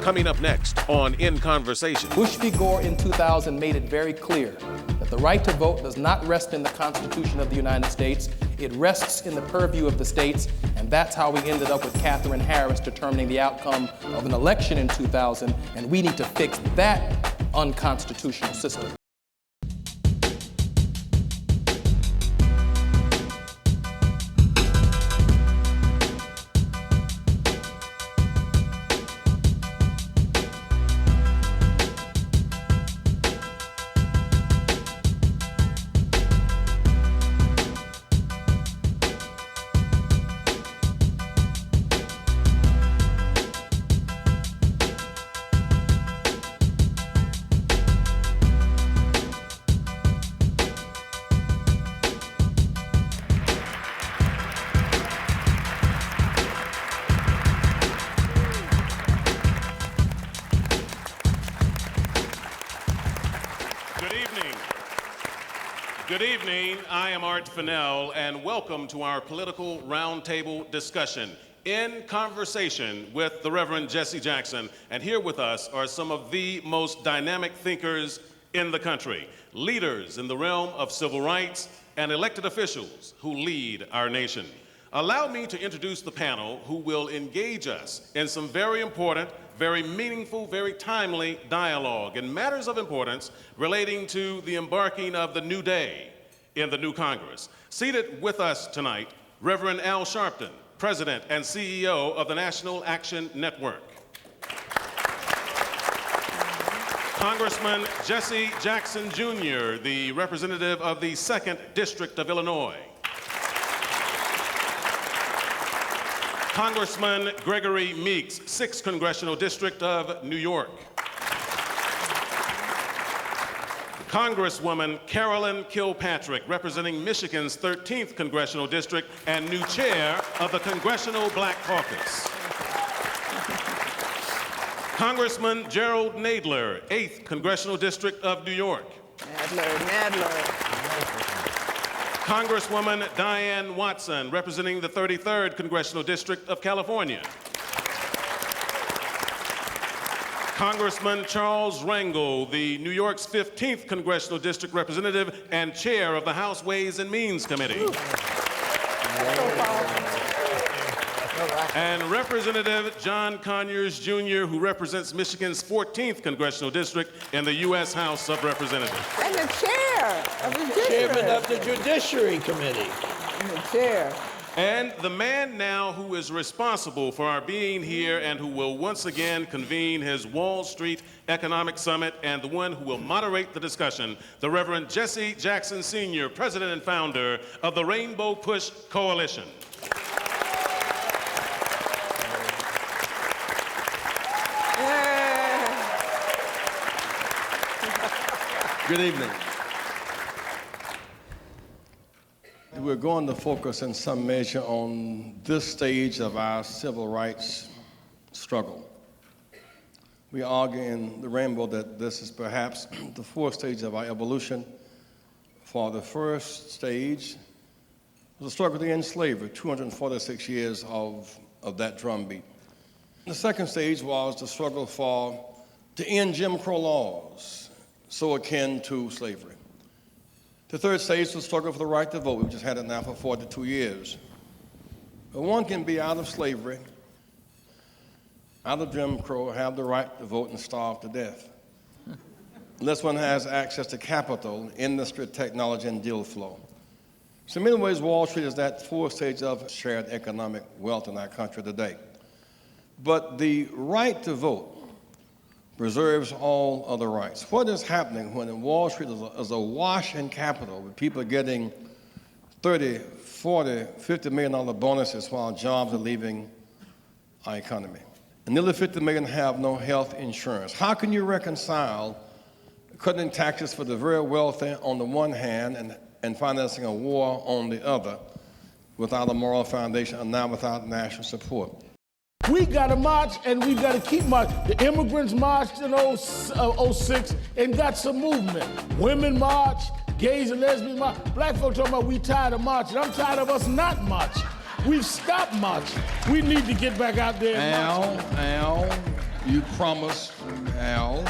Coming up next on In Conversation. Bush v. Gore in 2000 made it very clear that the right to vote does not rest in the Constitution of the United States. It rests in the purview of the states, and that's how we ended up with Katherine Harris determining the outcome of an election in 2000, and we need to fix that unconstitutional system. Good evening, I am Fennell, and welcome to our political roundtable discussion, In Conversation with the Reverend Jesse Jackson. And here with us are some of the most dynamic thinkers in the country, leaders in the realm of civil rights, and elected officials who lead our nation. Allow me to introduce the panel who will engage us in some very important, very meaningful, very timely dialogue in matters of importance relating to the embarking of the new day in the new Congress. Seated with us tonight, Reverend Al Sharpton, President and CEO of the National Action Network. Congressman Jesse Jackson Jr., the representative of the 2nd District of Illinois. Congressman Gregory Meeks, 6th Congressional District of New York. Congresswoman Carolyn Kilpatrick, representing Michigan's 13th Congressional District and new chair of the Congressional Black Caucus. Congressman Gerald Nadler, 8th Congressional District of New York. Nadler. Congresswoman Diane Watson, representing the 33rd Congressional District of California. Congressman Charles Rangel, the New York's 15th Congressional District representative and chair of the House Ways and Means Committee. And Representative John Conyers Jr., who represents Michigan's 14th Congressional District in the U.S. House of Representatives. And the chair of the district. Chairman of the Judiciary Committee. And the chair. And the man now who is responsible for our being here and who will once again convene his Wall Street Economic Summit and the one who will moderate the discussion, the Reverend Jesse Jackson Sr., President and founder of the Rainbow Push Coalition. Good evening. We're going to focus in some measure on this stage of our civil rights struggle. We argue in the Rainbow that this is perhaps the 4th stage of our evolution. For the first stage was the struggle to end slavery, 246 years of that drumbeat. The second stage was the struggle to end Jim Crow laws, so akin to slavery. The third stage was the struggle for the right to vote. We've just had it now for 42 years. But one can be out of slavery, out of Jim Crow, have the right to vote and starve to death, unless one has access to capital, industry, technology, and deal flow. So in many ways, Wall Street is that 4th stage of shared economic wealth in our country today. But the right to vote preserves all other rights. What is happening when Wall Street is awash in capital, with people getting $30, $40, $50 million bonuses while jobs are leaving our economy? And nearly 50 million have no health insurance. How can you reconcile cutting taxes for the very wealthy on the one hand and financing a war on the other without a moral foundation and now without national support? We got to march, and we've got to keep marching. The immigrants marched in 06 and got some movement. Women marched, gays and lesbians marched. Black folks talking about we tired of marching. I'm tired of us not marching. We've stopped marching. We need to get back out there and march. You promised, Al,